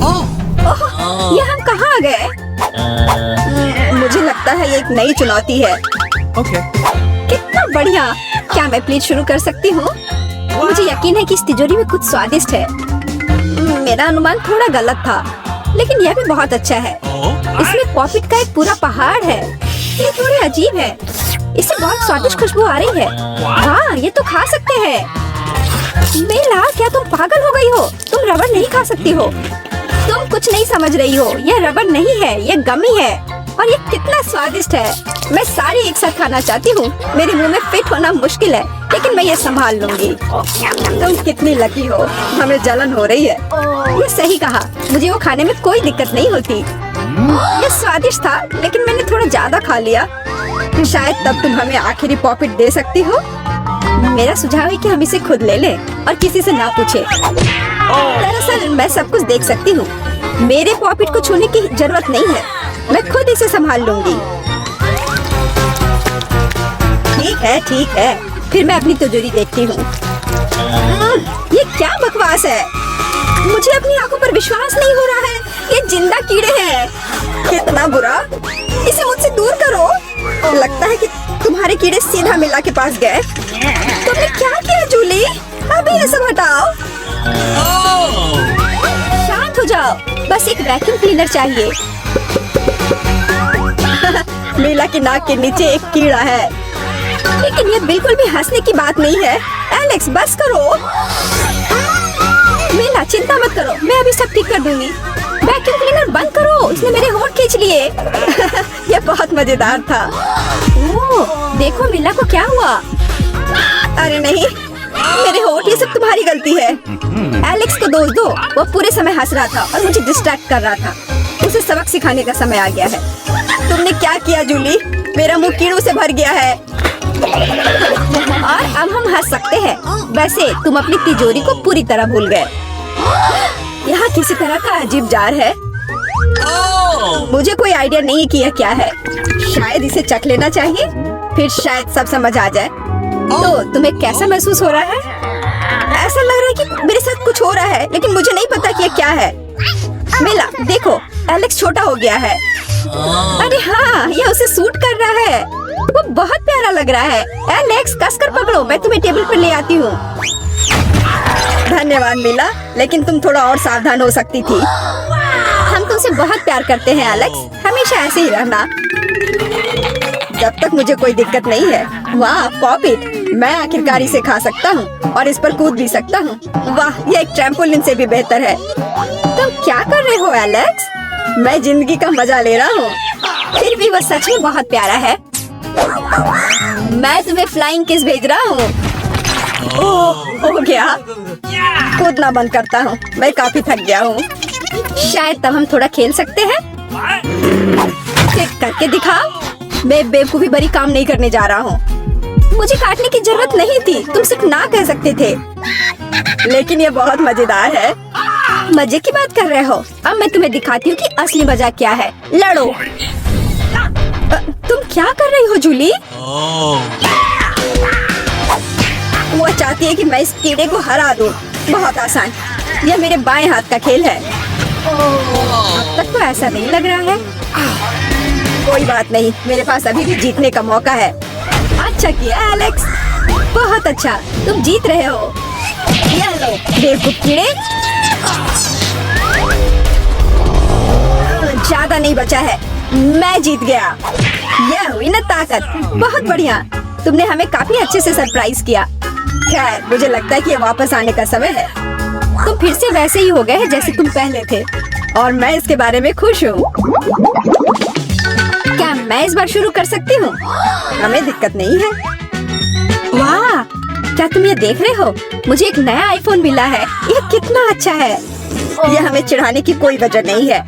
ये हम कहाँ आ गए? मुझे लगता है ये एक नई चुनौती है। कितना बढ़िया। क्या मैं प्लीज शुरू कर सकती हूँ? मुझे यकीन है कि इस तिजोरी में कुछ स्वादिष्ट है। मेरा अनुमान थोड़ा गलत था, लेकिन यह भी बहुत अच्छा है। इसमें पॉपिट का एक पूरा पहाड़ है। ये थोड़ी अजीब है। इससे बहुत स्वादिष्ट खुशबू आ रही है। हाँ, ये तो खा सकते हैं। मेला, क्या तुम पागल हो गई हो? तुम रबर नहीं खा सकती हो। तुम कुछ नहीं समझ रही हो। यह रबर नहीं है, यह गमी है। और ये कितना स्वादिष्ट है। मैं सारी एक साथ खाना चाहती हूँ। मेरे मुंह में फिट होना मुश्किल है, लेकिन मैं ये संभाल लूंगी। तुम कितनी लकी हो। हमें जलन हो रही है। ये सही कहा। मुझे वो खाने में कोई दिक्कत नहीं होती। ये स्वादिष्ट था, लेकिन मैंने थोड़ा ज्यादा खा लिया। शायद तब तुम हमें आखिरी पॉपिट दे सकती हो। मेरा सुझाव है कि हम इसे खुद ले लें और किसी से ना पूछे। दरअसल मैं सब कुछ देख सकती हूँ। मेरे पॉपिट को छूने की जरूरत नहीं है। मैं खुद इसे संभाल लूंगी। ठीक है। फिर मैं अपनी तिजोरी देखती हूँ। ये क्या बकवास है? मुझे अपनी आंखों पर विश्वास नहीं हो रहा है। ये जिंदा कीड़े हैं। कितना बुरा। इसे मुझसे दूर करो। लगता है कि तुम्हारे कीड़े सीधा मिला के पास गए। तुमने क्या किया जूली? अभी ये सब हटाओ। शांत हो जाओ। बस एक वैक्यूम क्लीनर चाहिए। मीला की नाक के नीचे एक कीड़ा है। लेकिन ये बिल्कुल भी हंसने की बात नहीं है। एलेक्स, बस करो। मीला, चिंता मत करो। मैं अभी सब ठीक कर दूंगी। वैक्यूम क्लीनर बंद करो। इसने मेरे होंठ खींच लिए। यह बहुत मजेदार था। ओह, देखो मीला को क्या हुआ। अरे नहीं, मेरे होंठ। ये सब तुम्हारी गलती है। एलेक्स को दोष दो। वो पूरे समय हंस रहा था और मुझे डिस्ट्रैक्ट कर रहा था। उसे सबक सिखाने का समय आ गया है। तुमने क्या किया जूली? मेरा मुंह कीड़ों से भर गया है। और अब हम हंस सकते हैं। वैसे तुम अपनी तिजोरी को पूरी तरह भूल गए। यहाँ किसी तरह का अजीब जार है। मुझे कोई आइडिया नहीं कि यह क्या है। शायद इसे चख लेना चाहिए, फिर शायद सब समझ आ जाए। तो तुम्हें कैसा महसूस हो रहा है? ऐसा लग रहा है कि मेरे साथ कुछ हो रहा है, लेकिन मुझे नहीं पता कि यह क्या है। मिला, देखो, एलेक्स छोटा हो गया है। अरे हाँ, यह उसे सूट कर रहा है। वो बहुत प्यारा लग रहा है। एलेक्स, कसकर पकड़ो। मैं तुम्हें टेबल पर ले आती हूँ। धन्यवाद मिला, लेकिन तुम थोड़ा और सावधान हो सकती थी। हम तुमसे बहुत प्यार करते हैं एलेक्स। हमेशा ऐसे ही रहना, जब तक मुझे कोई दिक्कत नहीं है। वाह, पॉपिट। मैं आखिरकार इसे खा सकता हूँ और इस पर कूद भी सकता हूँ। वाह, यह एक ट्रैम्पोलिन से भी बेहतर है। तुम क्या कर रहे हो एलेक्स? मैं जिंदगी का मजा ले रहा हूँ। फिर भी वो सच में बहुत प्यारा है। मैं तुम्हें फ्लाइंग किस भेज रहा हूँ। ओह, हो गया। कूदना बंद करता हूँ। मैं काफी थक गया हूँ। शायद तब हम थोड़ा खेल सकते हैं। करके दिखाओ। मैं बेवकूफी भरी काम नहीं करने जा रहा हूँ। मुझे काटने की जरूरत नहीं थी। तुम सिर्फ ना कह सकते थे। लेकिन ये बहुत मजेदार है। मजे की बात कर रहे हो? अब मैं तुम्हें दिखाती हूँ कि असली मजा क्या है। लड़ो। तुम क्या कर रही हो जूली? वो चाहती है कि मैं इस कीड़े को हरा दूं। बहुत आसान। यह मेरे बाएं हाथ का खेल है। अब तक तो ऐसा नहीं लग रहा है। कोई बात नहीं, मेरे पास अभी भी जीतने का मौका है। अच्छा किया एलेक्स, बहुत अच्छा। तुम जीत रहे हो। ये लो बेवकूफ कीड़े। ज्यादा नहीं बचा है। मैं जीत गया। यह हुई ना ताकत। बहुत बढ़िया। तुमने हमें काफी अच्छे से सरप्राइज किया। खैर, मुझे लगता है कि ये वापस आने का समय है। तुम फिर से वैसे ही हो गए हैं जैसे तुम पहले थे, और मैं इसके बारे में खुश हूँ। क्या मैं इस बार शुरू कर सकती हूँ? हमें दिक्कत नहीं है। वाह, क्या तुम ये देख रहे हो? मुझे एक नया आईफोन मिला है। यह कितना अच्छा है। यह हमें चिढ़ाने की कोई वजह नहीं है।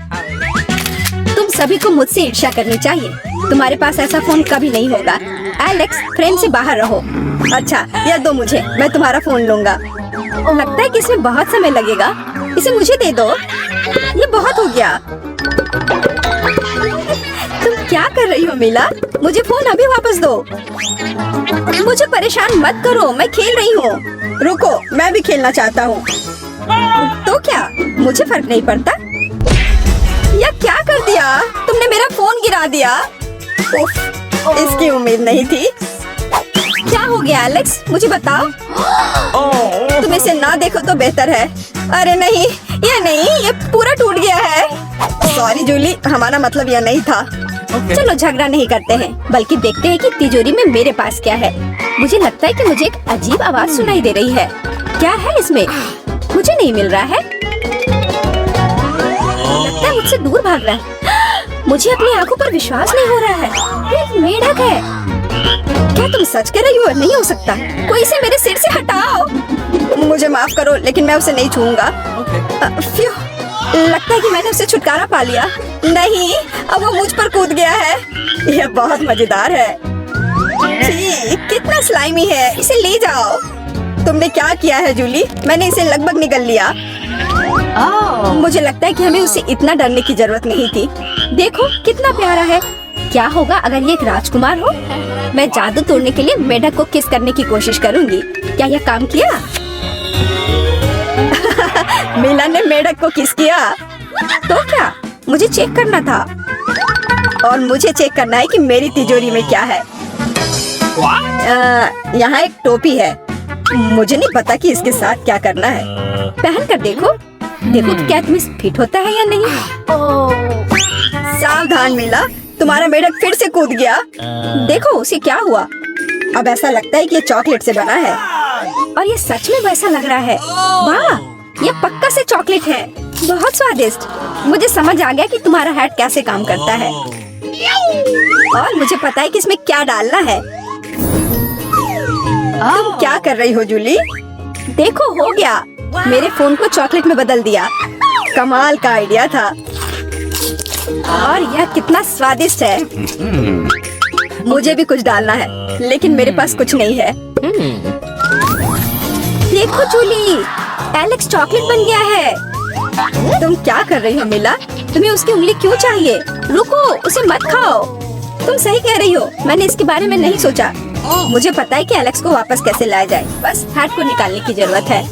तुम सभी को मुझसे ईर्ष्या करनी चाहिए। तुम्हारे पास ऐसा फोन कभी नहीं होगा। एलेक्स, फ्रेम से बाहर रहो। अच्छा, यह दो मुझे। मैं तुम्हारा फोन लूंगा। लगता है कि इसमें बहुत समय लगेगा। इसे मुझे दे दो। ये बहुत हो गया। तुम क्या कर रही हो मीला? मुझे फोन अभी वापस दो। मुझे परेशान मत करो, मैं खेल रही हूँ। रुको, मैं भी खेलना चाहता हूँ। तो क्या, मुझे फर्क नहीं पड़ता। दिया, तुमने मेरा फोन गिरा दिया। उफ, इसकी उम्मीद नहीं थी। क्या हो गया एलेक्स, मुझे बताओ। तुम इसे ना देखो तो बेहतर है। अरे नहीं, ये पूरा टूट गया है। सॉरी जूली, हमारा मतलब यह नहीं था। चलो झगड़ा नहीं करते हैं, बल्कि देखते हैं कि तिजोरी में मेरे पास क्या है। मुझे लगता है कि मुझे एक अजीब आवाज सुनाई दे रही है। क्या है इसमें? मुझे नहीं मिल रहा है। लगता है मुझसे दूर भाग रहा है। मुझे अपनी आंखों पर विश्वास नहीं हो रहा है। ये एक मेढक है। क्या तुम सच कह रही हो? नहीं हो सकता। कोई इसे मेरे सिर से हटाओ। मुझे माफ करो, लेकिन मैं उसे नहीं छूऊंगा। फ्यू, लगता है कि मैंने उसे छुटकारा पा लिया। नहीं, अब वो मुझ पर कूद गया है। यह बहुत मजेदार है। कितना स्लाइमी है। इसे ले जाओ। तुमने क्या किया है जूली? मैंने इसे लगभग निगल लिया। मुझे लगता है कि हमें उसे इतना डरने की जरूरत नहीं थी। देखो कितना प्यारा है। क्या होगा अगर ये एक राजकुमार हो? मैं जादू तोड़ने के लिए मेढक को किस करने की कोशिश करूंगी। क्या यह काम किया? मीला ने मेढक को किस किया। तो क्या? मुझे चेक करना था। और मुझे चेक करना है कि मेरी तिजोरी में क्या है। यहाँ एक टोपी है। मुझे नहीं पता कि इसके साथ क्या करना है। पहन कर देखो। देखो कि क्या तुम्हें फिट होता है या नहीं। सावधान मीला, तुम्हारा मेढक फिर से कूद गया। देखो उसे क्या हुआ। अब ऐसा लगता है कि ये चॉकलेट से बना है। और ये सच में वैसा लग रहा है। वाह, ये पक्का से चॉकलेट है। बहुत स्वादिष्ट। मुझे समझ आ गया कि तुम्हारा हैट कैसे काम करता है। और मुझे पता है कि इसमें क्या डालना है। तुम क्या कर रही हो जूली? देखो हो गया। मेरे फोन को चॉकलेट में बदल दिया। कमाल का आइडिया था। और यह कितना स्वादिष्ट है। मुझे भी कुछ डालना है, लेकिन मेरे पास कुछ नहीं है। देखो जूली, एलेक्स चॉकलेट बन गया है। तुम क्या कर रही हो मीला? तुम्हें उसकी उंगली क्यों चाहिए? रुको, उसे मत खाओ। तुम सही कह रही हो, मैंने इसके बारे में नहीं सोचा। मुझे पता है कि एलेक्स को वापस कैसे लाया जाए। बस हैट को निकालने की जरूरत है।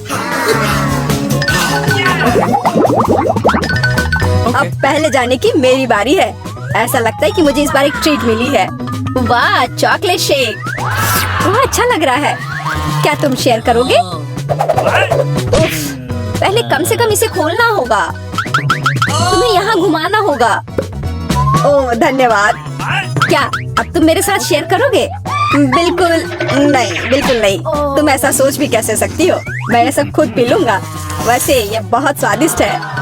अब पहले जाने की मेरी बारी है। ऐसा लगता है कि मुझे इस बार एक ट्रीट मिली है। वाह, चॉकलेट शेक। वाह, अच्छा लग रहा है। क्या तुम शेयर करोगे? उफ, पहले कम से कम इसे खोलना होगा। तुम्हें यहाँ घुमाना होगा। ओह धन्यवाद। क्या अब तुम मेरे साथ शेयर करोगे? बिल्कुल नहीं, बिल्कुल नहीं। तुम ऐसा सोच भी कैसे सकती हो? मैं ये सब खुद पी लूंगा। वैसे ये बहुत स्वादिष्ट है।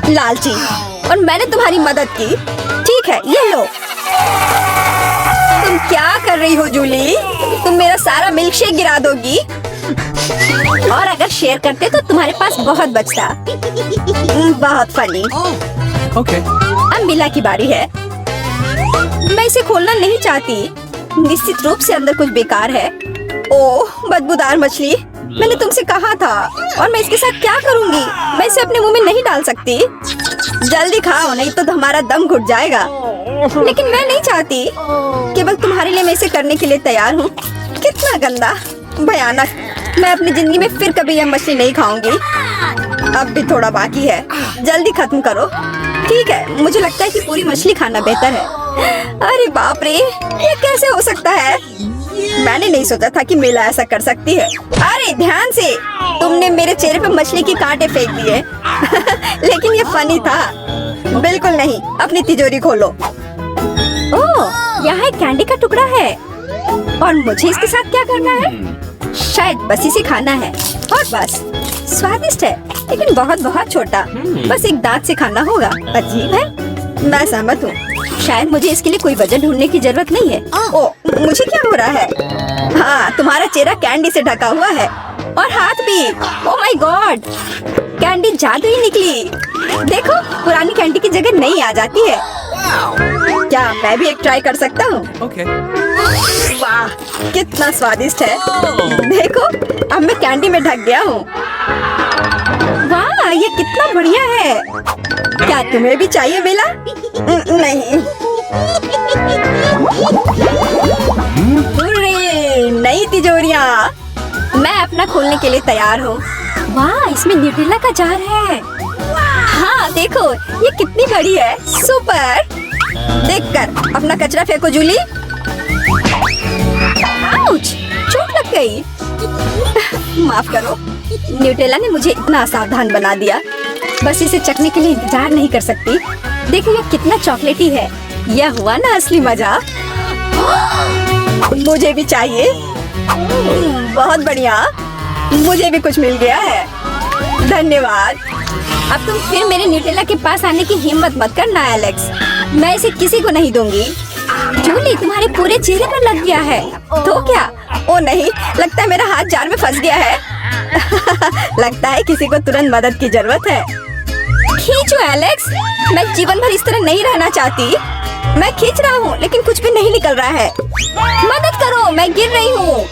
लालची, और मैंने तुम्हारी मदद की। ठीक है, ये लो। तुम क्या कर रही हो जूली? तुम मेरा सारा मिल्क शेक गिरा दोगी। और अगर शेयर करते तो तुम्हारे पास बहुत बचता। बहुत फनी। अब मिला की बारी है। मैं इसे खोलना नहीं चाहती। निश्चित रूप से अंदर कुछ बेकार है। ओह, बदबूदार मछली। मैंने तुमसे कहा था। और मैं इसके साथ क्या करूंगी? मैं इसे अपने मुंह में नहीं डाल सकती। जल्दी खाओ, नहीं तो हमारा दम घुट जाएगा। लेकिन मैं नहीं चाहती। केवल तुम्हारे लिए मैं इसे करने के लिए तैयार हूँ। कितना गंदा, भयानक। मैं अपनी जिंदगी में फिर कभी यह मछली नहीं खाऊंगी। अब भी थोड़ा बाकी है। जल्दी खत्म करो। ठीक है, मुझे लगता है कि पूरी मछली खाना बेहतर है। अरे बाप रे, ये कैसे हो सकता है? मैंने नहीं सोचा था कि मीला ऐसा कर सकती है। अरे ध्यान से, तुमने मेरे चेहरे पे मछली के कांटे फेंक दिए। लेकिन ये फनी था। बिल्कुल नहीं। अपनी तिजोरी खोलो। ओह, यहाँ एक कैंडी का टुकड़ा है। और मुझे इसके साथ क्या करना है? शायद बस इसे खाना है। और बस। स्वादिष्ट है, लेकिन बहुत बहुत छोटा। बस एक दांत से खाना होगा। अजीब है। मैं सहमत हूँ। शायद मुझे इसके लिए कोई वजह ढूंढने की जरूरत नहीं है। ओ, मुझे क्या हो रहा है? हाँ, तुम्हारा चेहरा कैंडी से ढका हुआ है। और हाथ भी। ओह माय गॉड, कैंडी जादू ही निकली। देखो, पुरानी कैंडी की जगह नई आ जाती है। क्या मैं भी एक ट्राई कर सकता हूँ? वाह, कितना स्वादिष्ट है। देखो, अब मैं कैंडी में ढक गया हूँ। वाह, ये कितना बढ़िया है। क्या तुम्हें भी चाहिए मीला? नहीं। नई तिजोरियाँ। मैं अपना खोलने के लिए तैयार हूँ। वाह, इसमें न्यूट्रेला का जार है। हाँ देखो, देखो ये कितनी बड़ी है, सुपर। देखकर अपना कचरा फेंको जूली। आउच, चोट लग गई। माफ करो, न्यूटेला ने मुझे इतना असावधान बना दिया। बस इसे चखने के लिए इंतजार नहीं कर सकती। देखो ये कितना चॉकलेटी है। यह हुआ ना असली मजा। मुझे भी चाहिए। बहुत बढ़िया, मुझे भी कुछ मिल गया है। धन्यवाद। अब तुम फिर मेरे न्यूटेला के पास आने की हिम्मत मत करना एलेक्स। मैं इसे किसी को नहीं दूंगी। जूली, तुम्हारे पूरे चेहरे पर लग गया है। तो क्या? ओ नहीं, लगता है मेरा हाथ जार में फंस गया है। लगता है किसी को तुरंत मदद की जरूरत है। खींचो एलेक्स, मैं जीवन भर इस तरह नहीं रहना चाहती। मैं खींच रहा हूँ लेकिन कुछ भी नहीं निकल रहा है। मदद करो, मैं गिर रही हूँ।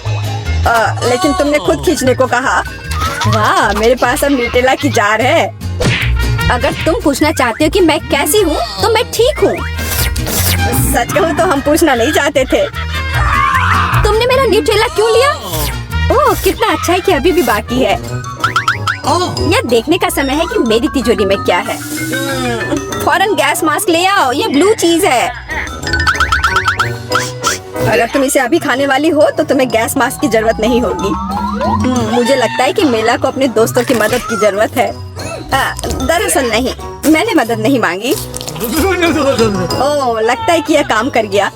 लेकिन तुमने खुद खींचने को कहा। वाह, मेरे पास अब न्यूटेला की जार है। अगर तुम पूछना चाहते हो कि मैं कैसी हूँ तो मैं ठीक हूँ। सच कहूँ तो हम पूछना नहीं चाहते थे। तुमने मेरा न्यूटेला क्यों लिया? ओह, कितना अच्छा है कि अभी भी बाकी है। यह देखने का समय है कि मेरी तिजोरी में क्या है। फौरन गैस मास्क ले आओ, ये ब्लू चीज है। अगर तुम इसे अभी खाने वाली हो तो तुम्हें गैस मास्क की जरूरत नहीं होगी। मुझे लगता है कि मेला को अपने दोस्तों की मदद की जरूरत है। दरअसल नहीं, मैंने मदद नहीं मांगी। ओह, लगता है कि यह काम कर गया।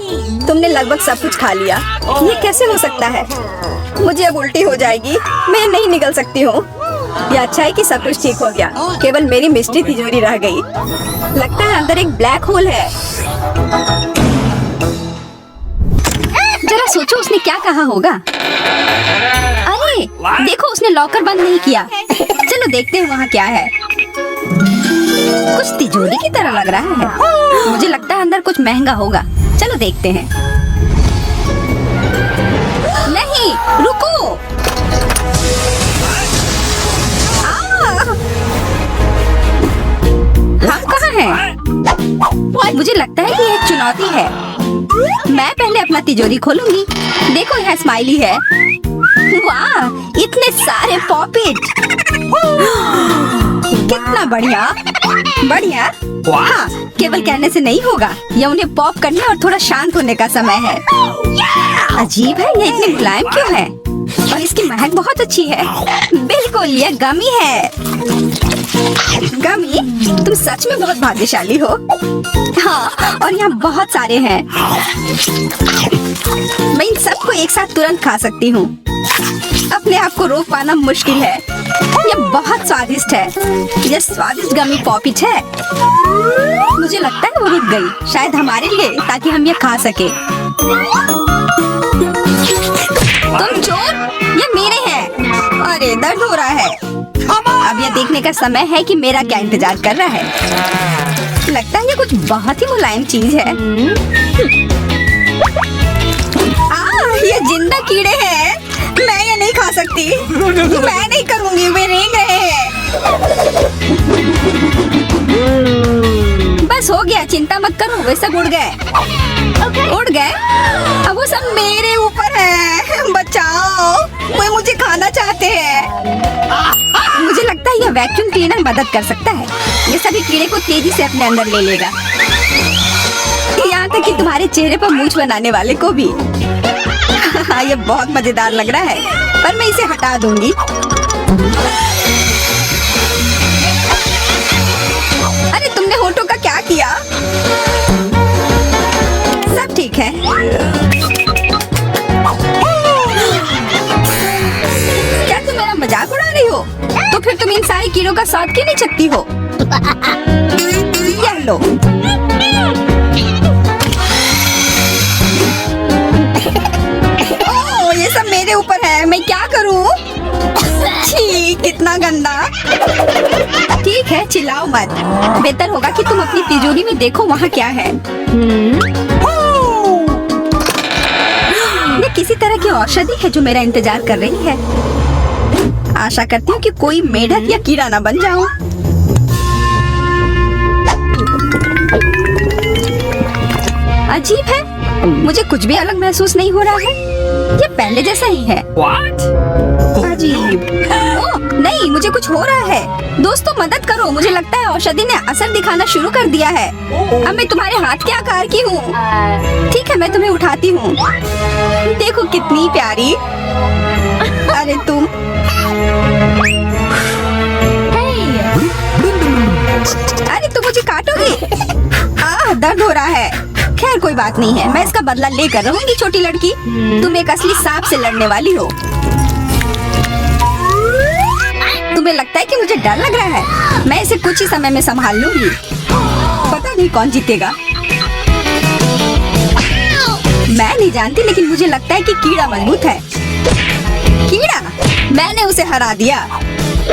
तुमने लगभग सब कुछ खा लिया। ये कैसे हो सकता है? मुझे अब उल्टी हो जाएगी। मैं नहीं निकल सकती हूँ। ये अच्छा है कि सब कुछ ठीक हो गया। केवल मेरी मिस्टी तिजोरी रह गई। लगता है अंदर एक ब्लैक होल है। जरा सोचो उसने क्या कहा होगा। अरे देखो, उसने लॉकर बंद नहीं किया। चलो देखते हैं वहाँ क्या है। कुछ तिजोरी की तरह लग रहा है। मुझे लगता है अंदर कुछ महंगा होगा। चलो देखते हैं। नहीं, रुको। हम कहाँ हैं? मुझे लगता है कि ये एक चुनौती है। मैं पहले अपना तिजोरी खोलूंगी। देखो, यहाँ स्माइली है। वाह, इतने सारे पॉपिट। कितना बढ़िया। बढ़िया। हाँ, केवल कहने से नहीं होगा। यह उन्हें पॉप करने और थोड़ा शांत होने का समय है। अजीब है, ये इतनी मुलायम क्यों है? और इसकी महक बहुत अच्छी है। बिल्कुल, यह गमी है। गमी, तुम सच में बहुत भाग्यशाली हो। हाँ, और यहाँ बहुत सारे हैं। मैं इन सबको एक साथ तुरंत खा सकती हूँ। अपने आप को रोक पाना मुश्किल है। ये बहुत स्वादिष्ट है। ये स्वादिष्ट गमी पॉपिट है। मुझे लगता है वो रुक गई, शायद हमारे लिए, ताकि हम ये खा सके। तुम चोर, ये मेरे हैं। अरे, दर्द हो रहा है। अब यह देखने का समय है कि मेरा क्या इंतजार कर रहा है। लगता है ये कुछ बहुत ही मुलायम चीज है। ये जिंदा कीड़े हैं। मैं ये नहीं खा सकती। मैं नहीं करूँगी, वे रेंग रहे हैं। बस हो गया, चिंता मत करो, वे सब उड़ गए। उड़ गए? अब वो सब मेरे ऊपर है। बचाओ, वे मुझे खाना चाहते हैं। मुझे लगता है यह वैक्यूम क्लीनर मदद कर सकता है। ये सभी कीड़े को तेजी से अपने अंदर ले लेगा, यहाँ तक कि तुम्हारे चेहरे पर मूंछ बनाने वाले को भी। ये बहुत मजेदार लग रहा है, पर मैं इसे हटा दूंगी। अरे, तुमने होठों का क्या किया? सब ठीक है। क्या तुम मेरा मजाक उड़ा रही हो? तो फिर तुम इन सारे कीड़ों का साथ क्यों नहीं छकती हो? यह लो। ये सब मेरे ऊपर है, मैं क्या करूं? छी, कितना गंदा। ठीक है, चिल्लाओ मत। बेहतर होगा कि तुम अपनी तिजोरी में देखो वहाँ क्या है। ये किसी तरह की औषधि है जो मेरा इंतजार कर रही है। आशा करती हूँ कि कोई मेढक या कीड़ा ना बन जाऊं। अजीब है, मुझे कुछ भी अलग महसूस नहीं हो रहा है। ये पहले जैसा ही है। अजीब। ओह, नहीं, मुझे कुछ हो रहा है। दोस्तों मदद करो, मुझे लगता है औषधि ने असर दिखाना शुरू कर दिया है। अब मैं तुम्हारे हाथ के आकार की हूँ। ठीक है, मैं तुम्हें उठाती हूँ। देखो कितनी प्यारी। अरे तुम। अरे तुम मुझे काटोगे। दर्द हो रहा है। खैर कोई बात नहीं है, मैं इसका बदला लेकर रहूंगी। छोटी लड़की, तुम एक असली सांप से लड़ने वाली हो। तुम्हें लगता है कि मुझे डर लग रहा है? मैं इसे कुछ ही समय में संभाल लूंगी। पता नहीं कौन जीतेगा। मैं नहीं जानती, लेकिन मुझे लगता है कि कीड़ा मजबूत है। कीड़ा, मैंने उसे हरा दिया।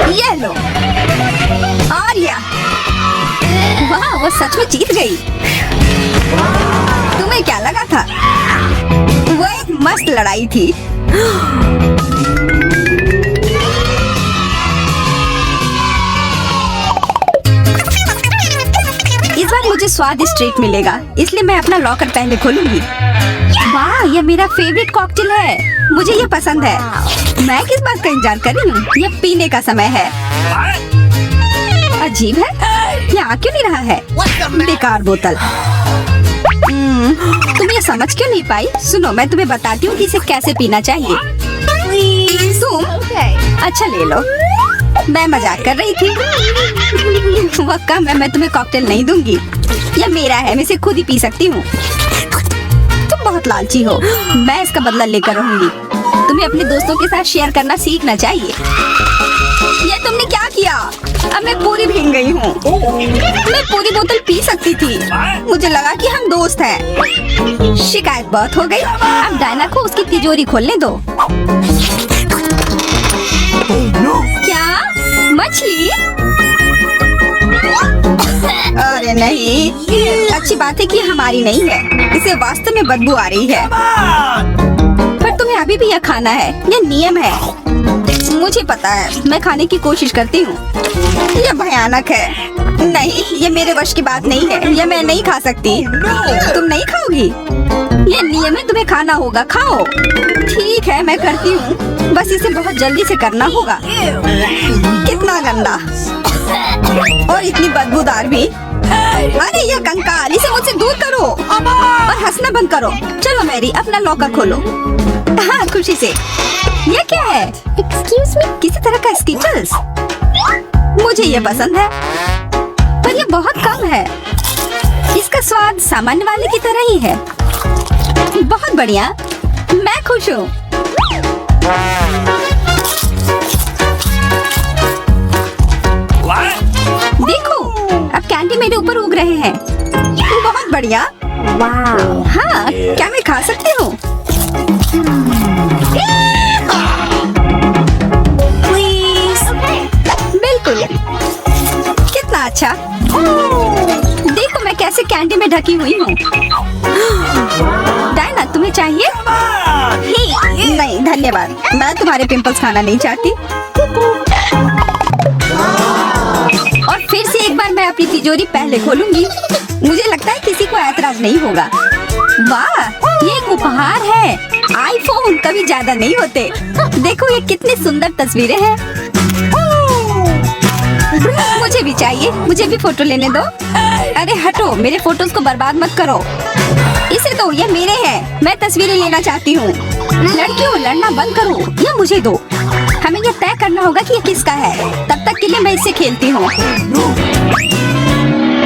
ये लो। और या वाह, वो सच में जीत गई। तुम्हें क्या लगा था? वो एक मस्त लड़ाई थी। इस बार मुझे स्वादिष्ट ट्रीट मिलेगा, इसलिए मैं अपना लॉकर पहले खोलूंगी। वाह, ये मेरा फेवरेट कॉकटेल है। मुझे ये पसंद है। मैं किस बात का इंतजार कर रही हूँ? ये पीने का समय है। अजीब है, ये आ क्यों नहीं रहा है? बेकार बोतल। तुम ये समझ क्यों नहीं पाई? सुनो, मैं तुम्हें बताती हूँ कि इसे कैसे पीना चाहिए। तुम अच्छा ले लो। मैं मजाक कर रही थी। वह कम है, मैं तुम्हें कॉकटेल नहीं दूंगी। यह मेरा है, मैं इसे खुद ही पी सकती हूँ। तुम बहुत लालची हो। मैं इसका बदला लेकर रहूंगी। तुम्हें अपने दोस्तों के साथ शेयर करना सीखना चाहिए। ये तुमने क्या किया? अब मैं पूरी भीग गई हूँ। मैं पूरी बोतल पी सकती थी। मुझे लगा कि हम दोस्त हैं। शिकायत बहुत हो गई। अब डायना को उसकी तिजोरी खोलने दो। क्या? मछली? अरे नहीं, अच्छी बात है कि हमारी नहीं है। इसे वास्तव में बदबू आ रही है। पर तुम्हें अभी भी यह खाना है, यह नियम है। मुझे पता है, मैं खाने की कोशिश करती हूँ। यह भयानक है। नहीं, ये मेरे वश की बात नहीं है। यह मैं नहीं खा सकती। तुम नहीं खाओगी? ये नियम है, तुम्हें खाना होगा। खाओ। ठीक है, मैं करती हूँ। बस इसे बहुत जल्दी से करना होगा। कितना गंदा और इतनी बदबूदार भी। अरे यह कंकाल, इसे मुझसे दूर करो और हंसना बंद करो। चलो मैरी, अपना लॉकर खोलो। हाँ, खुशी से। ये क्या है? एक्सक्यूज मी, किसी तरह का स्किटल्स। मुझे ये पसंद है, पर ये बहुत कम है। इसका स्वाद सामान्य वाले की तरह ही है। बहुत बढ़िया, मैं खुश हूँ। देखो, अब कैंडी मेरे ऊपर उग रहे हैं। बहुत बढ़िया। हाँ, क्या मैं खा सकती हूँ? बिल्कुल। कितना अच्छा। देखो मैं कैसे कैंडी में ढकी हुई हूँ। डायना, तुम्हें चाहिए? नहीं धन्यवाद, मैं तुम्हारे पिंपल्स खाना नहीं चाहती। और फिर से एक बार मैं अपनी तिजोरी पहले खोलूंगी। मुझे लगता है किसी को ऐतराज नहीं होगा। वाह, ये एक उपहार है। आईफोन कभी ज्यादा नहीं होते। देखो ये कितनी सुंदर तस्वीरें हैं। मुझे भी चाहिए, मुझे भी फोटो लेने दो। अरे हटो, मेरे फोटोज को बर्बाद मत करो। इसे दो, ये मेरे हैं। मैं तस्वीरें लेना चाहती हूँ। लड़कियों, लड़ना बंद करो, ये मुझे दो। हमें ये तय करना होगा कि ये किसका है। तब तक के लिए मैं इससे खेलती हूँ।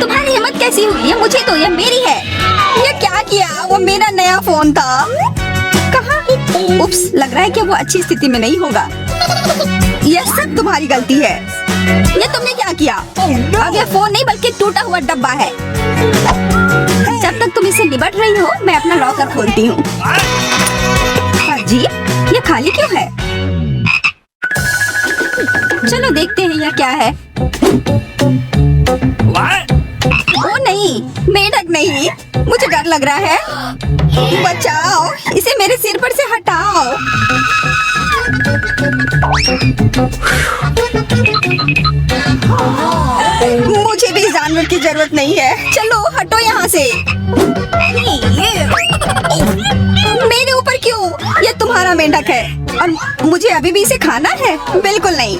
तुम्हारी हिम्मत कैसी हुई? ये मुझे दो, ये मेरी है। ये क्या किया? वो मेरा नया फोन था। कहाँ? उप्स, लग रहा है कि वो अच्छी स्थिति में नहीं होगा। यह सब तुम्हारी गलती है। ये तुमने क्या किया? अब यह फोन नहीं बल्कि टूटा हुआ डब्बा है। जब तक तुम इससे निपट रही हो, मैं अपना लॉकर खोलती हूँ। अजीब, ये खाली क्यों है? चलो देखते हैं यह क्या है। ओ नहीं, मेढक नहीं, मुझे डर लग रहा है। बचाओ, इसे मेरे सिर पर से हटाओ। मुझे भी जानवर की जरूरत नहीं है। चलो हटो यहाँ से। तुम्हारा मेंढक है और मुझे अभी भी इसे खाना है? बिल्कुल नहीं।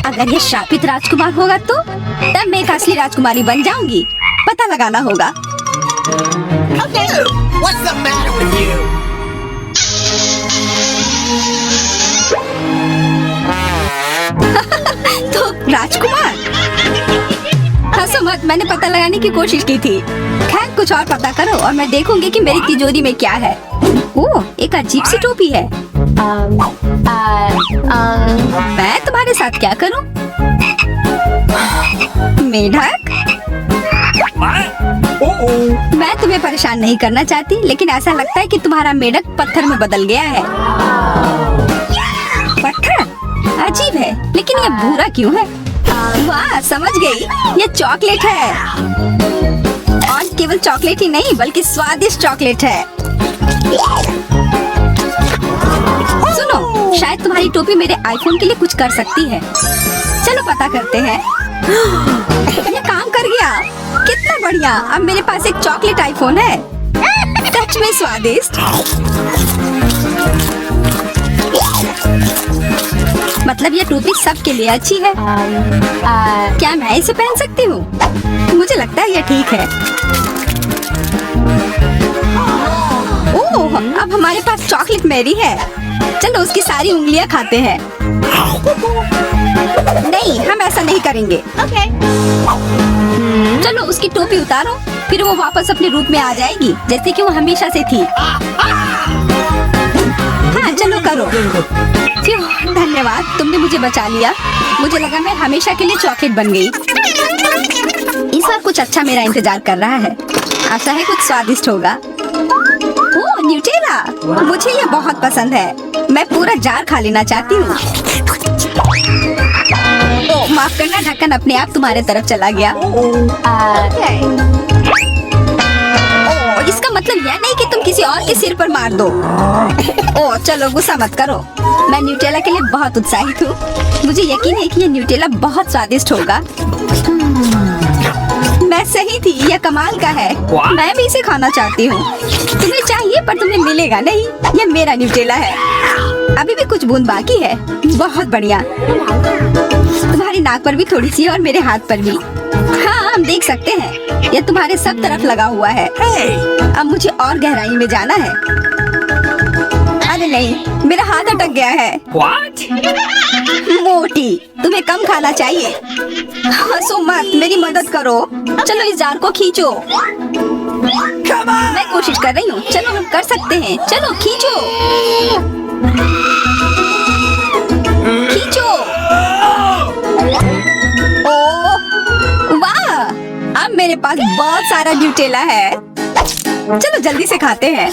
अगर ये शापित राजकुमार होगा तो तब मैं एक असली राजकुमारी बन जाऊंगी। पता लगाना होगा। What's the matter with you? तो राजकुमार, हंसो मत, मैंने पता लगाने की कोशिश की थी। खैर कुछ और पता करो और मैं देखूंगी कि मेरी तिजोरी में क्या है। ओह, एक अजीब सी टोपी है। मैं तुम्हारे साथ क्या करूं? मेढक, मैं तुम्हें परेशान नहीं करना चाहती, लेकिन ऐसा लगता है कि तुम्हारा मेढक पत्थर में बदल गया है। पत्थर? अजीब है, लेकिन ये भूरा क्यों है? वाह, समझ गई, ये चॉकलेट है। और केवल चॉकलेट ही नहीं बल्कि स्वादिष्ट चॉकलेट है। सुनो, शायद तुम्हारी टोपी मेरे आईफोन के लिए कुछ कर सकती है। चलो पता करते हैं। ये काम कर गया, कितना बढ़िया। अब मेरे पास एक चॉकलेट आईफोन है। सच में स्वादिष्ट। मतलब ये टोपी सबके लिए अच्छी है। क्या मैं इसे पहन सकती हूँ? मुझे लगता है ये ठीक है। ओह, अब हमारे पास चॉकलेट मैरी है। चलो उसकी सारी उंगलियां खाते हैं। नहीं, हम ऐसा नहीं करेंगे। चलो उसकी टोपी उतारो, फिर वो वापस अपने रूप में आ जाएगी जैसे कि वो हमेशा से थी। हाँ चलो करो। धन्यवाद, तुमने मुझे बचा लिया। मुझे लगा मैं हमेशा के लिए चॉकलेट बन गई। इस बार कुछ अच्छा मेरा इंतजार कर रहा है। आशा है कुछ स्वादिष्ट होगा। ओह, न्यूटेला, मुझे ये बहुत पसंद है। मैं पूरा जार खा लेना चाहती हूँ। ओह, माफ करना, ढक्कन अपने आप तुम्हारे तरफ चला गया। ओह, इसका मतलब यह नहीं कि तुम किसी और के सिर पर मार दो। ओह, चलो गुस्सा मत करो। मैं न्यूटेला के लिए बहुत उत्साहित हूँ। मुझे यकीन है कि ये न्यूटेला बहुत स्वादिष्ट होगा। मैं सही थी, यह कमाल का है। मैं भी इसे खाना चाहती हूँ। तुम्हें चाहिए पर तुम्हें मिलेगा नहीं। यह मेरा न्यूटेला है। अभी भी कुछ बूंद बाकी है। बहुत बढ़िया। तुम्हारी नाक पर भी थोड़ी सी है और मेरे हाथ पर भी। हाँ, हम देख सकते हैं। यह तुम्हारे सब तरफ लगा हुआ है। अब मुझे और गहराई में जाना है। अरे नहीं, मेरा हाथ अटक गया है। मोटी, तुम्हें कम खाना चाहिए। हंसो मत, मेरी मदद करो। चलो इस जार को खींचो। मैं कोशिश कर रही हूँ। चलो हम कर सकते हैं। चलो खींचो, खींचो। ओह वाह, अब मेरे पास बहुत सारा न्यूटेला है। चलो जल्दी से खाते हैं।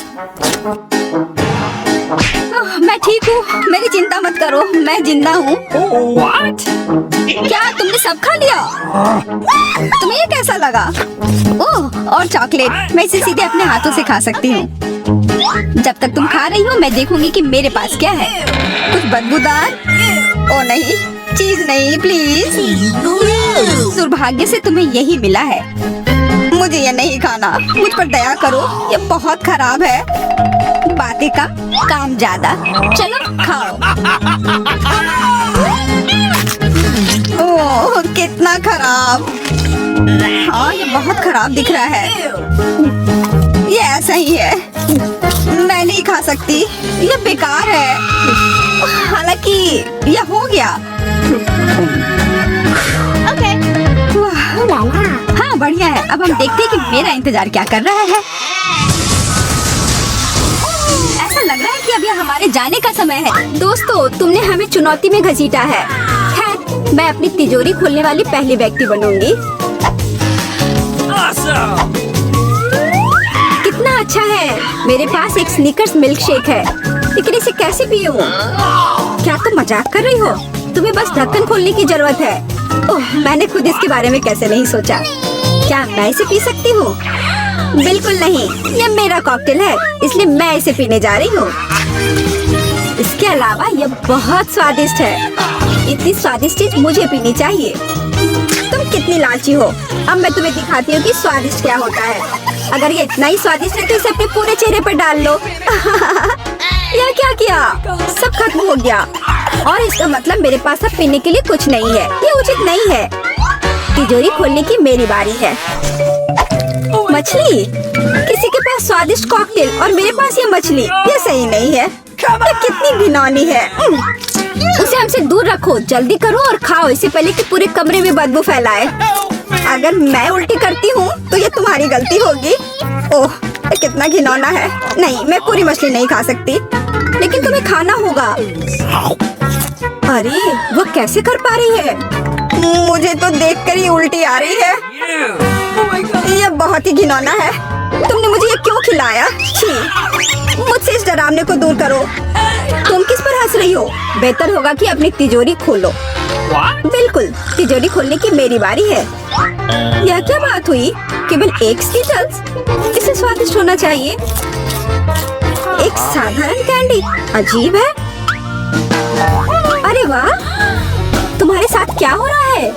मैं ठीक हूँ, मेरी चिंता मत करो, मैं जिंदा हूँ। क्या तुमने सब खा लिया? तुम्हें ये कैसा लगा? ओह, और चॉकलेट, मैं इसे सीधे अपने हाथों से खा सकती हूँ। जब तक तुम खा रही हो मैं देखूंगी कि मेरे पास क्या है। कुछ बदबूदार? ओ नहीं, चीज नहीं, प्लीज। दुर्भाग्य से तुम्हें यही मिला है। मुझे ये नहीं खाना, मुझ पर दया करो, ये बहुत खराब है। बातें कम, काम ज्यादा। चलो खाओ। ओह कितना खराब। हाँ, ये बहुत खराब दिख रहा है। ये ऐसा ही है, मैं नहीं खा सकती, ये बेकार है। हालांकि ये हो गया। हाँ बढ़िया है। अब हम देखते हैं कि मेरा इंतजार क्या कर रहा है। ऐसा लग रहा है कि अब ये हमारे जाने का समय है। दोस्तों, तुमने हमें चुनौती में घसीटा है। खैर, मैं अपनी तिजोरी खोलने वाली पहली व्यक्ति बनूंगी। कितना अच्छा है। मेरे पास एक स्निकर्स मिल्क शेक है, लेकिन इसे कैसे पीऊं? क्या तुम मजाक कर रही हो? तुम्हें बस ढक्कन खोलने की जरूरत है। ओह, मैंने खुद इसके बारे में कैसे नहीं सोचा। क्या मैं इसे पी सकती हूँ? बिल्कुल नहीं, ये मेरा कॉकटेल है, इसलिए मैं इसे पीने जा रही हूँ। इसके अलावा यह बहुत स्वादिष्ट है। इतनी स्वादिष्ट चीज मुझे पीनी चाहिए। तुम कितनी लालची हो। अब मैं तुम्हें दिखाती हूँ कि स्वादिष्ट क्या होता है। अगर ये इतना ही स्वादिष्ट है तो इसे अपने पूरे चेहरे पर डाल लो। यह क्या किया? सब खत्म हो गया और इसका मतलब मेरे पास अब पीने के लिए कुछ नहीं है। ये उचित नहीं है। तिजोरी खोलने की मेरी बारी है। मछली, किसी के पास स्वादिष्ट कॉकटेल और मेरे पास ये मछली। ये सही नहीं है। ये कितनी घिनौनी है। उसे हमसे दूर रखो। जल्दी करो और खाओ इससे पहले कि पूरे कमरे में बदबू फैलाए। अगर मैं उल्टी करती हूँ तो ये तुम्हारी गलती होगी। ओह, ये कितना घिनौना है। नहीं, मैं पूरी मछली नहीं खा सकती, लेकिन तुम्हें खाना होगा। अरे, वो कैसे कर पा रही है? मुझे तो देखकर ही उल्टी आ रही है। ये बहुत ही घिनौना है। तुमने मुझे ये क्यों खिलाया? छी! मुझसे इस डरावने को दूर करो। तुम किस पर हंस रही हो? बेहतर होगा कि अपनी तिजोरी खोलो। बिल्कुल, तिजोरी खोलने की मेरी बारी है। यह क्या बात हुई? केवल एक स्कीटल्स? इसे स्वादिष्ट होना चाहिए। एक साधारण कैंडी? अजीब है। अरे वाह, तुम्हारे साथ क्या हो रहा है?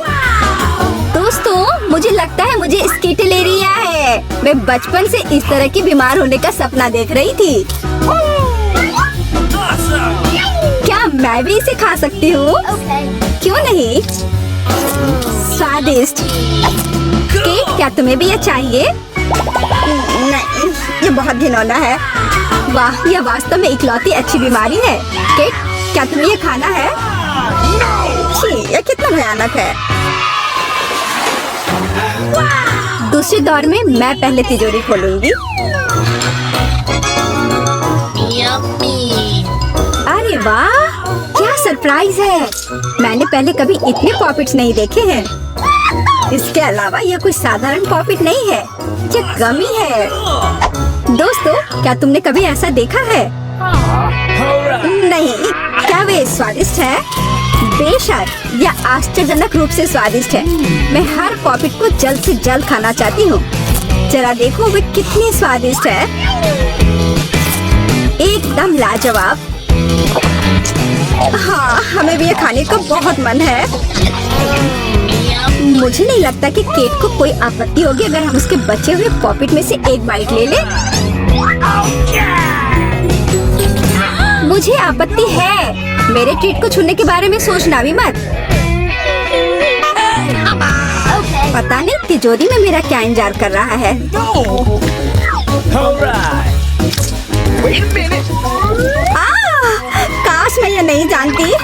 दोस्तों, मुझे लगता है मुझे स्कीटलेरिया है। मैं बचपन से इस तरह की बीमार होने का सपना देख रही थी। क्या मैं भी इसे खा सकती हूँ? क्यों नहीं? स्वादिष्ट। केक, क्या तुम्हें भी ये चाहिए? नहीं, ये बहुत घिनौना है। वाह, यह वास्तव में इकलौती अच्छी बीमारी है। केक, क्या तुम्हें ये खाना है? छी, यह कितना भयानक है। दूसरे दौर में मैं पहले तिजोरी खोलूंगी। अरे वाह, क्या सरप्राइज है। मैंने पहले कभी इतने पॉपिट्स नहीं देखे हैं। इसके अलावा यह कोई साधारण पॉपिट नहीं है, ये गमी है। दोस्तों, क्या तुमने कभी ऐसा देखा है? नहीं, क्या वे स्वादिष्ट है? बेशक, यह आश्चर्यजनक रूप से स्वादिष्ट है। मैं हर पॉपिट को जल्द से जल्द खाना चाहती हूँ। जरा देखो वे कितनी स्वादिष्ट है। एकदम लाजवाब। हाँ, हमें भी ये खाने का बहुत मन है। मुझे नहीं लगता कि केट को कोई आपत्ति होगी अगर हम उसके बचे हुए पॉपिट में से एक बाइट ले लें। मुझे आपत्ति है। मेरे ट्रीट को छूने के बारे में सोचना भी मत। पता नहीं तिजोरी में मेरा क्या इंतजार कर रहा है। काश मैं ये नहीं जानती।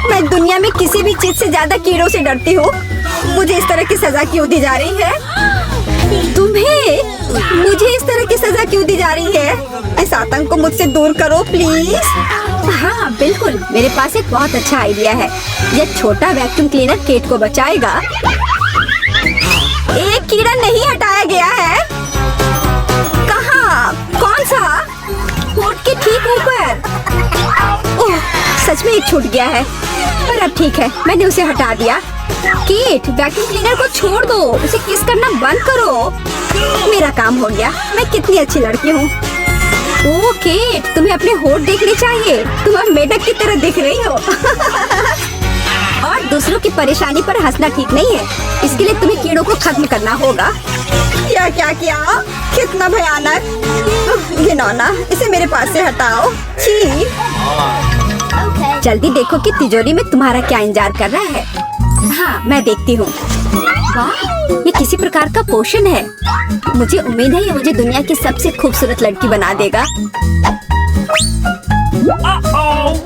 मैं दुनिया में किसी भी चीज से ज्यादा कीड़ों से डरती हूँ। मुझे इस तरह की सजा क्यों दी जा रही है? तुम्हें मुझे इस तरह की सजा क्यों दी जा रही है? इस आतंक को मुझसे दूर करो प्लीज। हाँ बिल्कुल, मेरे पास एक बहुत अच्छा आइडिया है। यह छोटा वैक्यूम क्लीनर केट को बचाएगा। एक कीड़ा नहीं हटाया गया है। कहाँ? कौन सा? होठ के ठीक ऊपर। ओह, सच में एक छूट गया है, पर अब ठीक है, मैंने उसे हटा दिया। केट, वैक्यूम क्लीनर को छोड़ दो, उसे किस करना बंद करो। मेरा काम हो गया। मैं कितनी अच्छी लड़की हूँ। ओह केट, तुम्हें अपने होठ देखने चाहिए। तुम अब मेढक की तरह दिख रही हो। और दूसरों की परेशानी पर हंसना ठीक नहीं है। इसके लिए तुम्हें कीड़ों को खत्म करना होगा। क्या क्या किया? कितना भयानक, घिनौना। इसे मेरे पास से हटाओ। छी। जल्दी देखो कि तिजोरी में तुम्हारा क्या इंतजार कर रहा है। हाँ, मैं देखती हूँ। वाह, ये किसी प्रकार का पोषण है। मुझे उम्मीद है ये मुझे दुनिया की सबसे खूबसूरत लड़की बना देगा।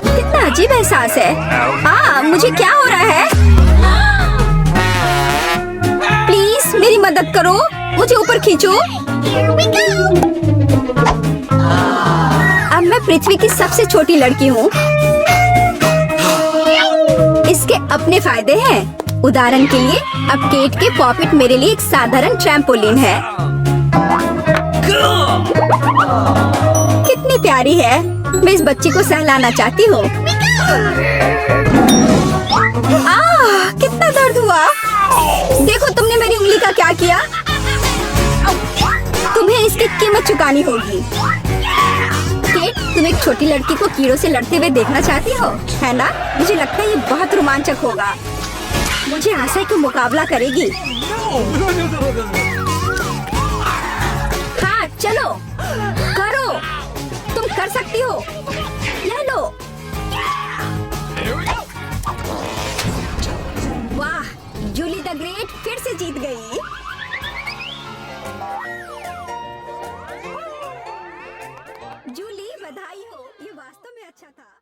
कितना अजीब एहसास है। मुझे क्या हो रहा है? प्लीज मेरी मदद करो, मुझे ऊपर खींचो। अब मैं पृथ्वी की सबसे छोटी लड़की हूँ। इसके अपने फायदे हैं। उदाहरण के लिए, अब केट के पॉपिट मेरे लिए एक साधारण ट्रैम्पोलिन है। कितनी प्यारी है। मैं इस बच्ची को सहलाना चाहती हूँ। कितना दर्द हुआ। देखो तुमने मेरी उंगली का क्या किया। तुम्हें इसकी कीमत चुकानी होगी। केट, तुम एक छोटी लड़की को कीड़ों से लड़ते हुए देखना चाहती हो, है ना? मुझे लगता है ये बहुत रोमांचक होगा। मुझे आशा है कि मुकाबला करेगी। हाँ, चलो करो, तुम कर सकती हो। बधाई हो, ये वास्तव में अच्छा था।